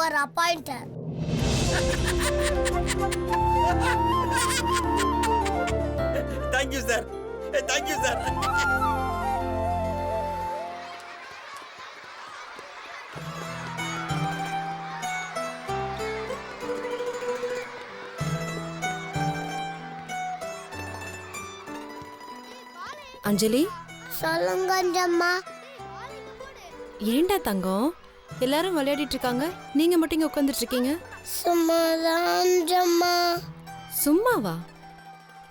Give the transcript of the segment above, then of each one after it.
Your appointed. Thank you sir, thank you sir. Anjali, சொல்லுங்க அஞ்சம்மா. ஏண்டா தங்கம் எல்லாரும் விளையாடிட்டு இருக்காங்க, நீங்க மட்டும் இங்க உட்காந்துட்டு இருக்கீங்க? சும்மாதான் அஞ்சம்மா. சும்மாவா?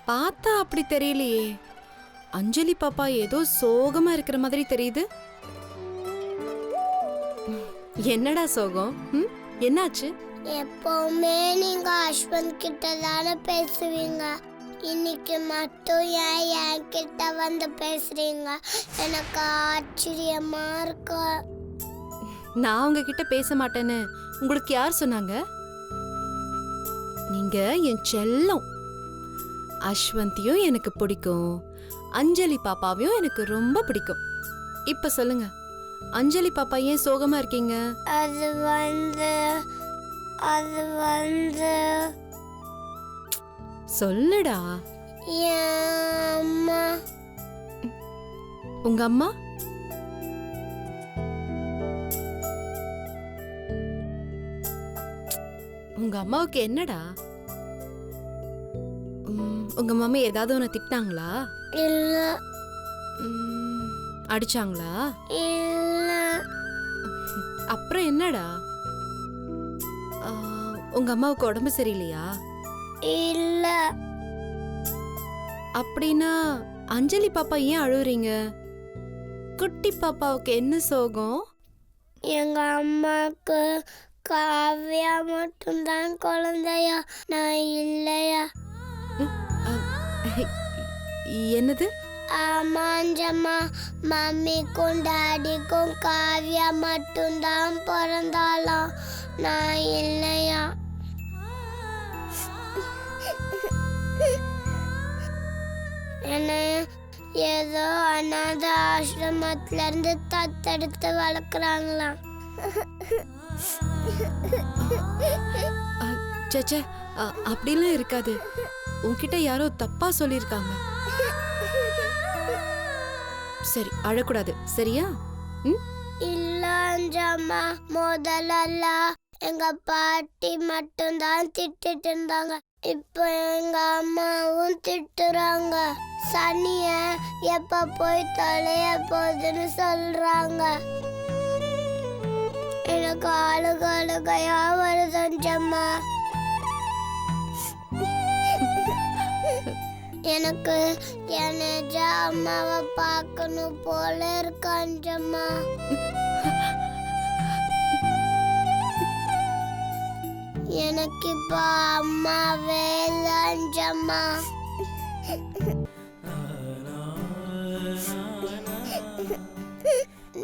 பார்த்தா அப்படி தெரியலையே. அஞ்சலி பாப்பா ஏதோ சோகமா இருக்கிற மாதிரி தெரியுது. என்னடா சோகம்? என்னாச்சு? எப்பவுமே நீங்க அஸ்வந்த் கிட்ட தானே பேசுவீங்க. இன்னைக்கு மட்டும் ஏன் என்கிட்ட வந்து பேசுறீங்க? எனக்கு ஆச்சரியமா இருக்கு. நான் உங்ககிட்ட பேச மாட்டேன்னு உங்களுக்கு யார் சொன்னாங்க? நீங்க என் செல்லம். அஸ்வந்தியும் எனக்கு பிடிக்கும், அஞ்சலி பாப்பாவையும் எனக்கு ரொம்ப பிடிக்கும். இப்ப சொல்லுங்க, அஞ்சலி பாப்பா ஏன் சோகமா இருக்கீங்க? அது வந்து சொல்லுடா. என் அம்மா. உங்க அம்மா? உங்க அம்மாவுக்கு என்னடா? உங்க மம்மி ஏதாவது உன்னை திட்டினாங்களா? இல்ல அடிச்சாங்களா? இல்ல. அப்புறம் என்னடா? உங்க அம்மாவுக்கு உடம்பு சரியில்லையா? இல்ல. அப்படின்னா அஞ்சலி பாப்பா ஏன் அழுவுறீங்க? குட்டி பாப்பாவுக்கு என்ன சோகம்? எங்க அம்மாக்கு காவ்யா மட்டும்தான் குழந்தையா, நான் இல்லையா? என்னது? ஆமாஞ்சம்மா, மம்மிக்கும் டாடிக்கும் காவ்யா மட்டும்தான் பிறந்தாலாம், நான் இல்லையா? என்ன ஏதோ அனாத ஆசிரமத்துல இருந்து தத்தெடுத்து வளர்க்குறாங்களாம். சேச்சே, அப்படிலாம் இருக்காது. உன்கிட்ட யாரோ தப்பா சொல்லிருக்காங்க. சரி, அழக்கூடாது, சரியா? இல்ல அஞ்சம்மா, முதல்ல எங்க பாட்டி மட்டும்தான் திட்டிட்டு இருந்தாங்க. இப்போ எங்க அம்மாவும் திட்டுறாங்க. சனிய எப்ப போய் தொலைய போகுதுன்னு சொல்றாங்க. எனக்கு அழுகையா வருது அஞ்சம்மா. எனக்கு என் நிஜ அம்மாவை பார்க்கணும் போல இருக்கு அஞ்சம்மா. எனக்கு இப்போ அம்மாவே இல்லை அஞ்சம்மா.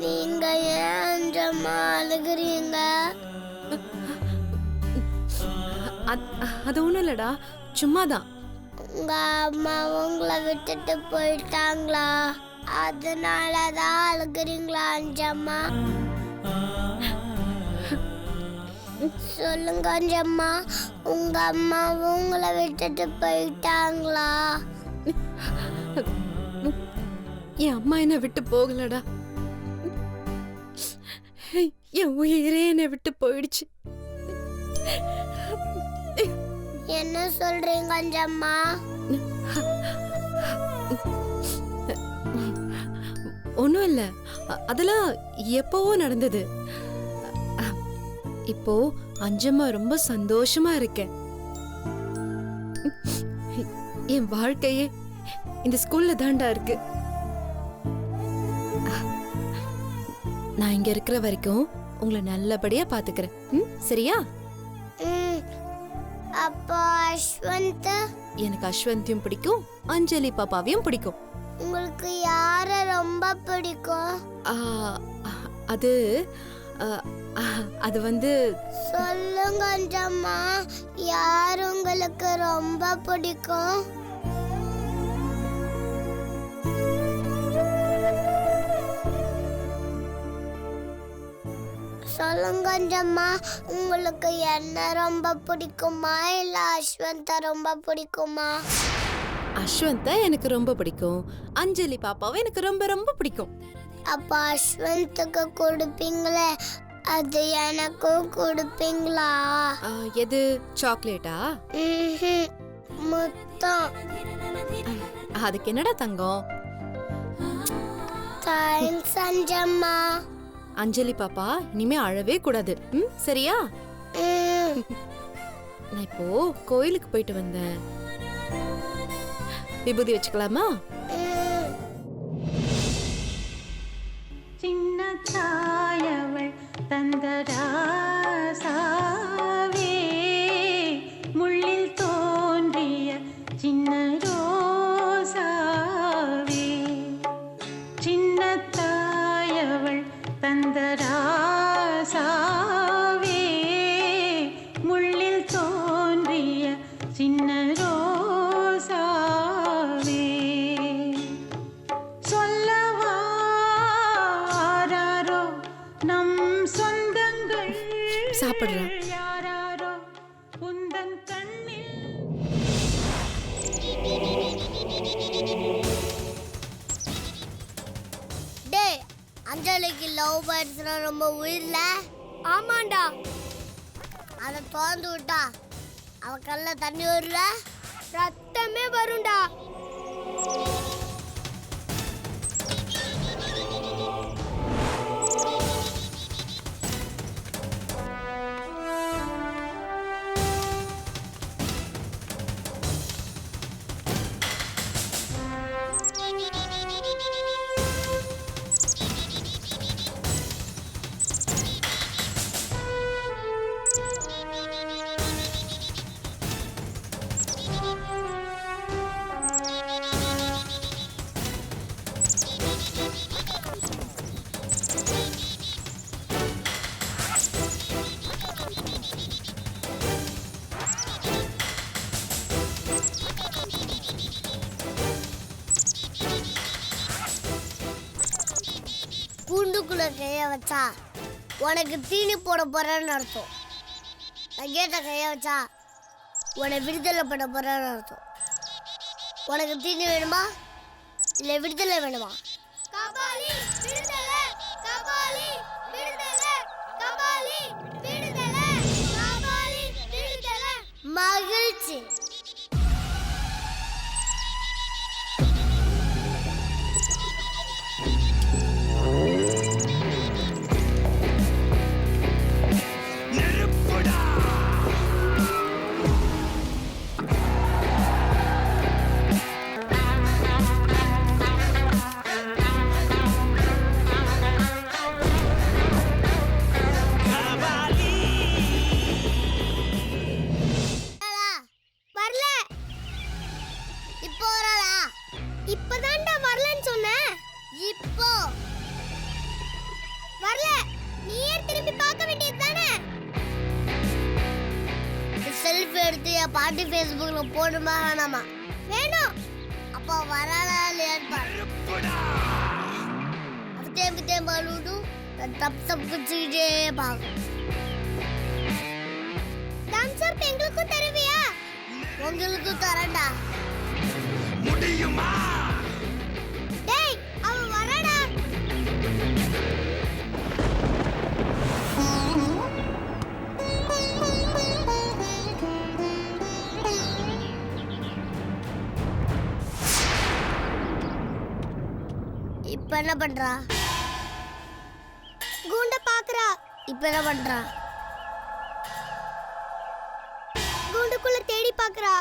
நீங்க ஏன் அஞ்சம்மா அழுகுறீங்க? அது ஒண்ணும் இல்லடா, சும்மாதான். உங்க அம்மா உங்களை விட்டுட்டு போயிட்டாங்களா? அதனாலதான் அழுகுறீங்களா அஞ்சம்மா? சொல்லுங்க அஞ்சம்மா, உங்க அம்மா உங்களை விட்டுட்டு போயிட்டாங்களா? என் அம்மா என்ன விட்டு போகலடா. என் உயிரே என்னை விட்டு போயிடுச்சு. என்ன சொல்றீங்க அஞ்சம்மா? ஒண்ணும் இல்ல, அதெல்லாம் எப்பவோ நடந்தது. இப்போ அஞ்சம்மா ரொம்ப சந்தோஷமா இருக்கேன். என் வாழ்க்கையே இந்த ஸ்கூல்ல தாண்டா இருக்கு. நான் இங்க இருக்கிற வரைக்கும் உங்களை நல்லபடியா பாத்துக்கிறேன், சரியா? அப்போ அஸ்வந்த்? எனக்கு அஸ்வந்தியும் பிடிக்கும், அஞ்சலி பாப்பாவையும் பிடிக்கும். உங்களுக்கு யார ரொம்ப பிடிக்கும்? அது அது வந்து சொல்லுங்க அஞ்சம்மா, யார் உங்களுக்கு ரொம்ப பிடிக்கும்? சொல்லுங்க அஞ்சம்மா, உங்களுக்கு என்ன ரொம்ப பிடிக்குமா இல்ல அஸ்வந்த ரொம்ப பிடிக்குமா? அஸ்வந்த எனக்கு ரொம்ப பிடிக்கும், அஞ்சலி பாப்பாவை எனக்கு ரொம்ப ரொம்ப பிடிக்கும். அப்ப அஸ்வந்துக்கு கொடுப்பீங்களே, அது எனக்கும் கொடுப்பீங்களா? எது சாக்லேட்டா? ம்ஹும். முத்தம். அதுக்கு என்னடா தங்கம்? தேங்க்ஸ் அஞ்சம்மா. அஞ்சலி பாப்பா இனிமே அழவே கூடாது, சரியா? ம். நான் இப்போ கோயிலுக்கு போயிட்டு வந்தேன். விபூதி வச்சுக்கலாமா? ம். சின்ன தாயவள் தந்தராசாவே முள்ளில் தோன்றிய சின்ன ரோசாவே சின்ன தாயவள் தந்தராசாவே முள்ளில் தோன்றிய சின்ன ரோசாவே சொல்லவாரோ நம் சொந்தங்கள் சாப்பிடுறா. யாராரோ உந்தன் கண்ணில் டேய், அஞ்சலிக்கு லவ் பேர்ட்ஸ்னா ரொம்ப உயிர்ல? ஆமாண்டா. அதை திறந்து விட்டா அவ கல்ல தண்ணி வருல, ரத்தமே வரும்டா. கூண்டுக்குள்ள கைய வச்சா உனக்கு தீனி போட போறேன்னு அர்த்தம். கேட்ட கைய வச்சா உன்னை விடுதலை பண்ண போறேன்னு அர்த்தம். உனக்கு தீனி வேணுமா இல்ல விடுதலை வேணுமா? கபாலி விடுதலை, கபாலி விடுதலை, கபாலி விடுதலை, கபாலி விடுதலை. மகிழ்ச்சி. வரல. இப்போ வரலா? இப்பதான்டா வரலன்னு சொன்னேன். இப்போ வரல. நீயே திரும்பி பார்க்க வேண்டியது தானே. செல்ஃபி எடுத்து என் பாட்டி ஃபேஸ்புக்ல போடுமா வேணாமா? வேணும். அப்போ வரலா இல்லையான்னு பாரு. அது தேம்பி தேம்பி அழுது தப் தப் குச்சிக்கிட்டே பார்க்கும். தம்ஸ் அப் எங்களுக்கும் தருவியா? உங்களுக்கும் தரேன்டா. முடியுமா? டேய், அவ வரடா. இப்ப என்ன பண்றா? கூண்ட பாக்குறா. இப்ப என்ன பண்றா? கூண்டுக்குள்ள தேடி பாக்குறா.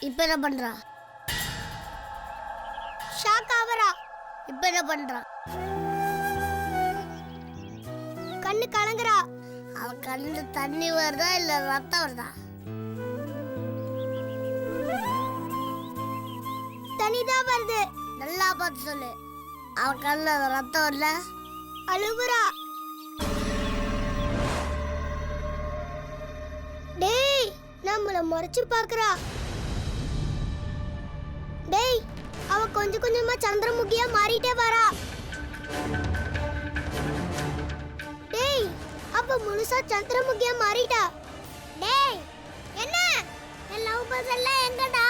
இப்ப என்ன பண்றா? ஷாக் ஆவறா. இப்ப என்ன பண்றா? கண்ணு கலங்குறா. அவ கண்ணு தண்ணி வருதா இல்ல ரத்தம் வருதா? தண்ணிதான் வருது. நல்லா பார்த்து சொல்லு. அவ கண்ணுல ரத்தம் வரல. அழுவுறா. டேய், நம்மள முறைச்சு பாக்குறா. டேய், அவ கொஞ்சம் கொஞ்சமா சந்திரமுகியா மாறிட்டே வரா. டேய், அவ அவ முழுசா சந்திரமுகியா மாறிட்டா. டேய் என்ன என் லவ் பர்ஸ் எல்லாம் எங்கடா?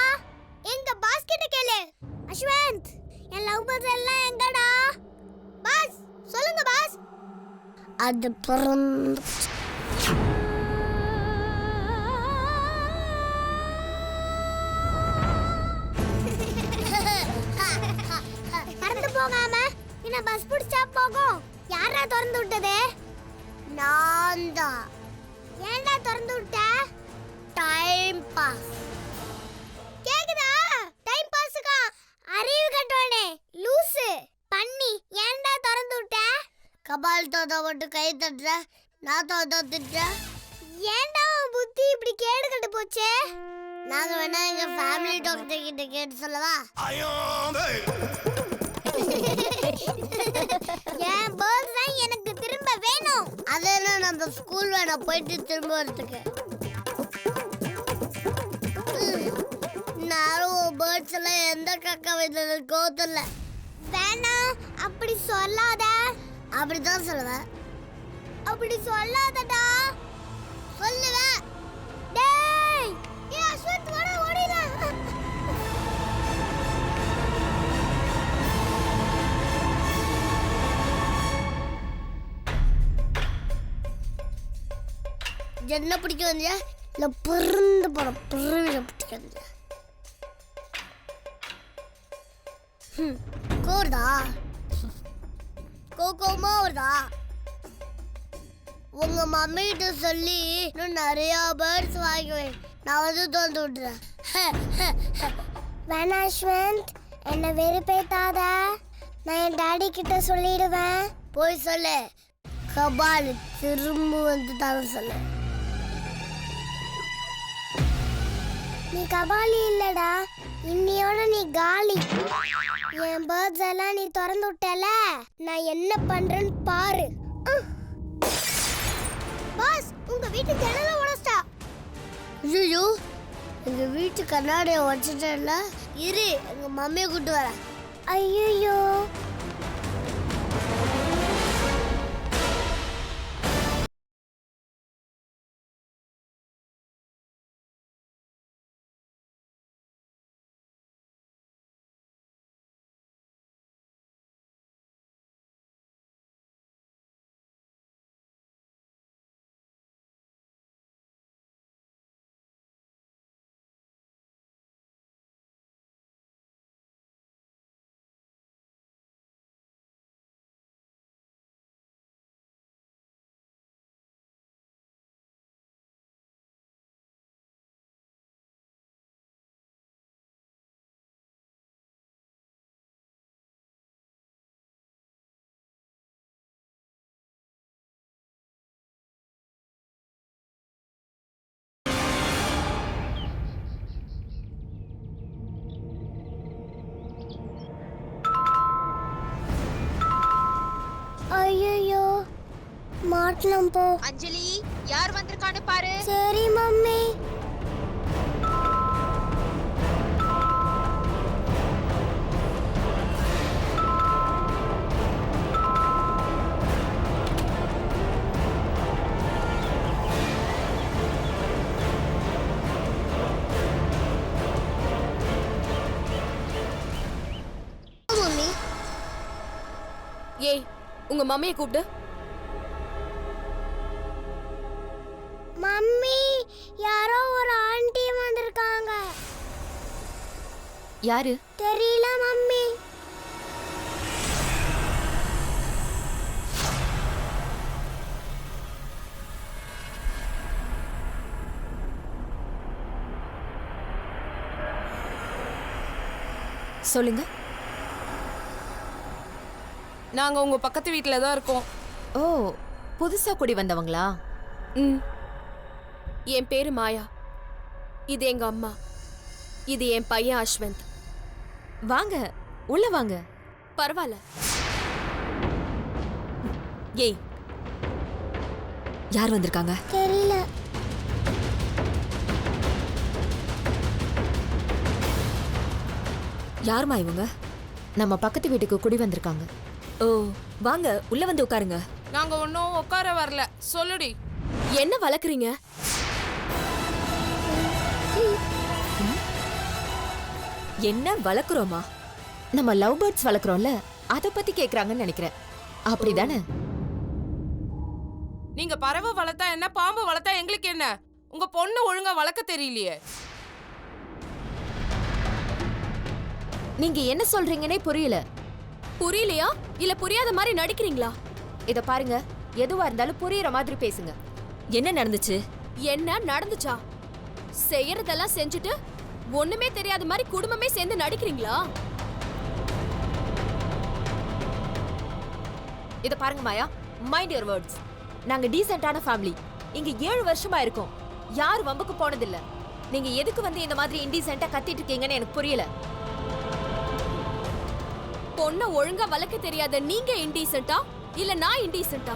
எங்க பாஸ் கிட்ட கேளு. அஸ்வந்த் என் லவ் பர்ஸ் எல்லாம் எங்கடா? பாஸ் சொல்லுங்க பாஸ். அது பறந்து பறந்து போகாம என்ன பஸ் பிடிச்சா போகும்? யாரா திறந்து விட்டது? நான் தான். ஏன்டா திறந்து விட்ட? Time pass. கேக்குதா? டைம் பாஸ்க்கா? அறிவு கட்டவனே லூசு பண்ணி ஏன்டா திறந்து விட்ட? கபால் தோதா மட்டும் கை தட்டுற, நான் தோதா திட்டுற. ஏன்டா உன் புத்தி இப்படி கேடு கட்டு போச்சு? நாங்க வேணா எங்க ஃபேமிலி டாக்டர் கிட்ட கேட்டு சொல்லவா? என் பர்ஸ் தான் எனக்கு திரும்ப வேணும். அதெல்லாம் நம்ம ஸ்கூல் வேணா போயிட்டு திரும்ப வரதுக்கு. நானும் பேர்ட்ஸ் எல்லாம் எந்த கக்கா வீட்டில் இருக்கோ தெரியல. வேணாம் அப்படி சொல்லாத. அப்படிதான் சொல்லுவேன். அப்படி சொல்லாதடா. சொல்லுவேன். டேய் ஏ அஸ்வந்த் வாடா ஓடிடா. என்ன பிடிக்கும் வந்து இல்லை பிறந்து போகிற பிறவிட பிடிக்கும் வந்து கோருதா கோகோமா வருதா? உங்க மம்மி கிட்ட சொல்லி இன்னும் நிறைய பேர்ட்ஸ் வாங்குவேன். நான் வந்து தோந்து விட்டுறேன். வேணா அஸ்வந்த் என்னை வெறுப்பேத்தாத. நான் என் டாடி கிட்ட சொல்லிடுவேன். போய் சொல்லு. கபால் திரும்ப வந்து தானே சொல்லு. நீ கபாலி இல்லடா, இன்னியோட நீ காலி. என் பேர்ட்ஸ் எல்லாம் நீ திறந்து விட்டல, நான் என்ன பண்றேன்னு பாரு. பாஸ் உங்க வீட்டு ஜன்னலை உடைச்சிட்டா. ஐயோ எங்க வீட்டு கண்ணாடியை உடைச்சிட்டல. இரு எங்க மம்மியை கூட்டு வரேன். ஐயோ ஐயோ மாட்டலாம் போ. அஞ்சலி யார் வந்திருக்கான்னு பாரு. சரி மம்மி. மம்மி ஏய் உங்க மம்மியை கூப்பிடு. மம்மி யாரோ ஒரு ஆண்டி வந்திருக்காங்க. யாரு? தெரியல மம்மி. சொல்லுங்க. நாங்க உங்க பக்கத்து வீட்ல தான் இருக்கோம். ஓ புதுசா குடி வந்தவங்களா? ம். என் பேரு மாயா. இது எங்க அம்மா. இது என் பையன் அஸ்வந்த். வாங்க உள்ள வாங்க. பரவாயில்ல. ஏய் யார் வந்திருக்காங்க? தெரியல. யாருமா இவங்க? நம்ம பக்கத்து வீட்டுக்கு குடி வந்திருக்காங்க. ஓ வாங்க உள்ள வந்து உட்காருங்க. நாங்க ஒன்னும் உட்கார வரல. சொல்லுடி. என்ன வளர்க்குறீங்க? என்ன வளர்க்குறோமா? நம்ம லவ் பேர்ட்ஸ் வளர்க்குறோம்ல, அத பத்தி கேக்குறாங்கன்னு நினைக்கிறேன். அப்படிதானே? நீங்க பறவை வளர்த்தா என்ன, பாம்பு வளர்த்தா எங்களுக்கு என்ன? உங்க பொண்ணு ஒழுங்கா வளர்க்க தெரியலையே. நீங்க என்ன சொல்றீங்கன்னே புரியல. புரியலையா இல்ல புரியாத மாதிரி நடிக்கிறீங்களா? இத பாருங்க, எதுவா இருந்தாலும் புரியுற மாதிரி பேசுங்க. என்ன நடந்துச்சு? என்ன நடந்துச்சா? செய்யறதெல்லாம் செஞ்சுட்டு ஒண்ணுமே தெரியாத மாதிரி குடும்பமே சேர்ந்து நடிக்கிறீங்களா? இத பாருங்க மாயா, மைண்ட் யுவர் வேர்ட்ஸ். நாங்க டீசென்ட்டான ஃபேமிலி. இங்க 7 வருஷமா இருக்கோம். யார் வம்புக்கு போனதில்ல. நீங்க எதுக்கு வந்து இந்த மாதிரி இன்டீசென்ட்டா கத்திட்டு இருக்கீங்கன்னு எனக்கு புரியல. பொண்ண ஒழுங்கா வளர்க்க தெரியாத நீங்க இன்டீசென்ட்டா இல்ல நான் இன்டீசென்ட்டா?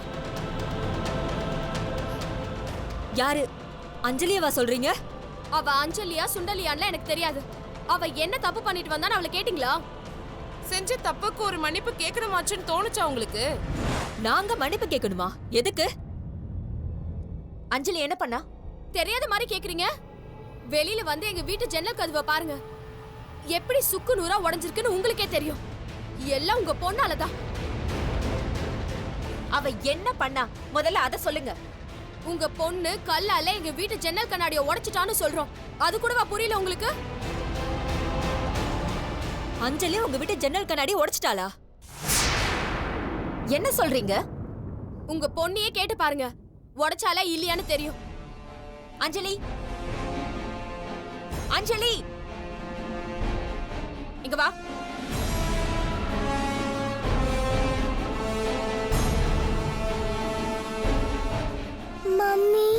யாரு? அஞ்சலியவா சொல்றீங்க? அவ அஞ்சலியா சுண்டலியான்னு எனக்கு தெரியாது. அவ என்ன தப்பு பண்ணிட்டு வந்தான்னு அவளை கேட்டீங்களா? செஞ்ச தப்புக்கு ஒரு மன்னிப்பு கேட்கணுமாச்சுன்னு தோணுச்சா உங்களுக்கு? நாங்க மன்னிப்பு கேட்கணுமா? எதுக்கு? அஞ்சலி என்ன பண்ணா? தெரியாத மாதிரி கேக்குறீங்க. வெளியில வந்து எங்க வீட்டு ஜன்னல் கதவை பாருங்க. எப்படி சுக்கு நூறா உடைஞ்சிருக்குன்னு உங்களுக்கே தெரியும். எல்லாம் உங்க பொண்ணாலதான். அவ என்ன பண்ணா? முதல்ல அத சொல்லுங்க. உங்க பொண்ணு கல்லால எங்க வீட்டு ஜன்னல் கண்ணாடியை உடைச்சிட்டான்னு சொல்றோம். அது கூடவா புரியல உங்களுக்கு? அஞ்சலி உங்க வீட்டு ஜன்னல் கண்ணாடி உடைச்சிட்டாளா? என்ன சொல்றீங்க? உங்க பொண்ணையே கேட்டு பாருங்க, உடைச்சாலா இல்லையான்னு தெரியும். அஞ்சலி, அஞ்சலி, இங்க வா. மம்மி,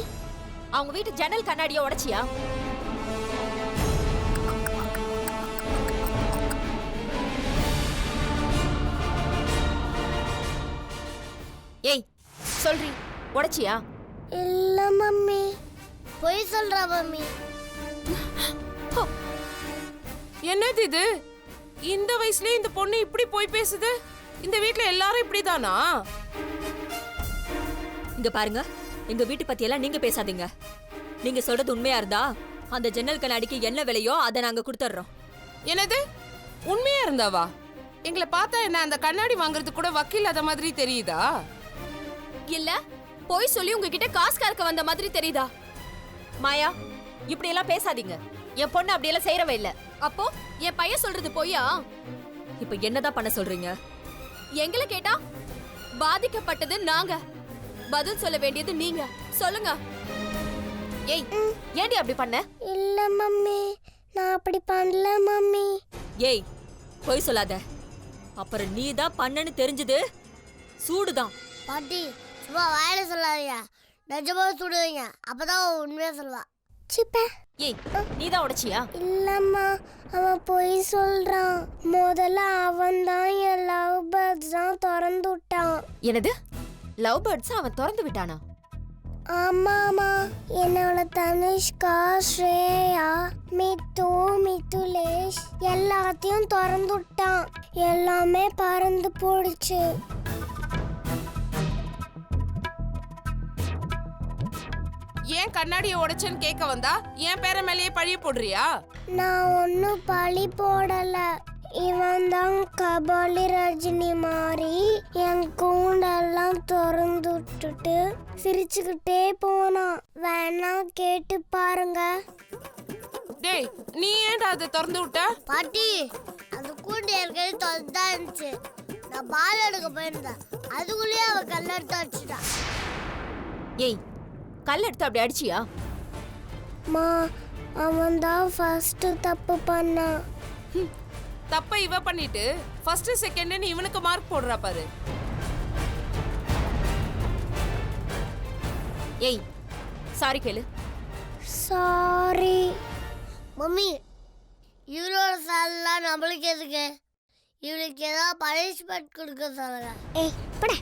அவங்க வீட்டு ஜன்னல் கண்ணாடியை உடைச்சியா? ஏய், சொல்றி, உடைச்சியா? இல்ல மம்மி, பொய் சொல்றா மம்மி. என்னது இது? இந்த வயசுலயே இந்த பொண்ணு இப்படி போய் பேசுது? இந்த வீட்ல எல்லாரும் இப்படிதானா? இங்க பாருங்க, எங்க வீட்டு பத்தி எல்லாம் நீங்க பேசாதீங்க. நீங்க சொல்றது உண்மையா இருந்தா அந்த ஜன்னல் கண்ணாடிக்கு என்ன விலையோ அதை நாங்க கொடுத்துறோம். என்னது? உண்மையா இருந்தாவா? எங்களை பார்த்தா என்ன அந்த கண்ணாடி வாங்குறது கூட வக்கீல் அத மாதிரி தெரியுதா? இல்ல பொய் சொல்லி உங்ககிட்ட காசு கறக்க வந்த மாதிரி தெரியுதா? மாயா, இப்படி எல்லாம் பேசாதீங்க. என் பொண்ணு அப்படியெல்லாம் செய்யறவே இல்ல. அப்போ என் பையன் சொல்றது பொய்யா? இப்ப என்னதான் பண்ண சொல்றீங்க? எங்களை கேட்டா பாதிக்கப்பட்டது நாங்க, பதில் சொல்ல வேண்டியது நீங்க. சொல்லுங்க. ஏய், ஏன்டி அப்படி பண்ண? இல்ல மம்மி, நான் அப்படி பண்ணல மம்மி. ஏய், பொய் சொல்லாத. அப்புறம் நீ தான் பண்ணன்னு தெரிஞ்சது சூடுதான். பாட்டி, சும்மா வாயில சொல்லாதீங்க, நிஜமா சுடுவீங்க, அப்பதான் உண்மையா சொல்லுவா. சிப்ப. ஏய், நீ தான் உடைச்சியா? இல்லம்மா, அவன் பொய் சொல்றான். முதல்ல அவன் தான் என் லவ் பேர்ட்ஸ் தான் திறந்து விட்டான். என்னது? லவ் பேர்ட்ஸ் அவன் திறந்து விட்டானா? ஆமாமா, என்னோட தனுஷ்கா, ஸ்ரேயா, மித்து, மிதுலேஷ் எல்லாத்தையும் திறந்து விட்டான். எல்லாமே பறந்து போடுச்சு. ஏன் கண்ணாடியை உடைச்சேன்னு கேட்க வந்தா என் பேர மேலேயே பழிய போடுறியா? நான் ஒன்னும் பழி போடல. இவன் தான் கபாலி ரஜினி மாதிரி என் கூண்டெல்லாம் திறந்து விட்டுட்டு சிரிச்சுக்கிட்டே போனான். வேணா கேட்டு பாருங்க. டேய், நீ ஏன்டா அதை திறந்து விட்ட? பாட்டி, அந்த கூண்டு ஏற்கனவே திறந்தா இருந்துச்சு. நான் பால் எடுக்க போயிருந்தேன், அதுக்குள்ளேயே அவ கல்லெடுத்து வச்சுட்டா. ஏய், கல் எடுத்து அப்படி அடிச்சியா? மா, அவன் தான் ஃபர்ஸ்ட் தப்பு பண்ணான். தப்ப இவ பண்ணிட்டு ஃபர்ஸ்ட் செகண்ட்னு இவனுக்கு மார்க் போடுறா பாரு. ஏய், சாரி கேளு. Sorry mummy. இவரோட சாலெல்லாம் நம்மளுக்கு எதுக்கு? இவளுக்கு ஏதாவது பனிஷ்மெண்ட் கொடுக்க சொல்லுங்க. ஏய், பட.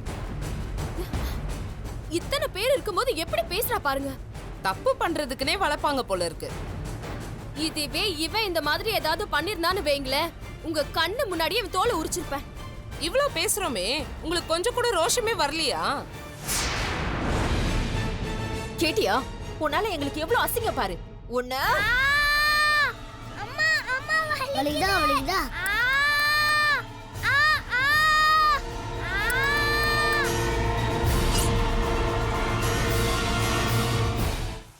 இத்தனை பேர் இருக்கும்போது எப்படி பேசுறா பாருங்க. தப்பு பண்றதுக்குனே வளர்ப்பாங்க போல இருக்கு. இதுவே இவன் இந்த மாதிரி ஏதாவது பண்ணிருந்தான்னு வைங்களேன், உங்க கண்ணு முன்னாடியே இவன் தோலை உரிச்சிருப்பேன். இவ்ளோ பேசுறோமே உங்களுக்கு கொஞ்சம் கூட ரோஷமே வரலையா? கேட்டியா? உன்னால எங்களுக்கு எவ்வளவு அசிங்கம் பாரு. உன்ன அம்மா அம்மா வலிக்குதா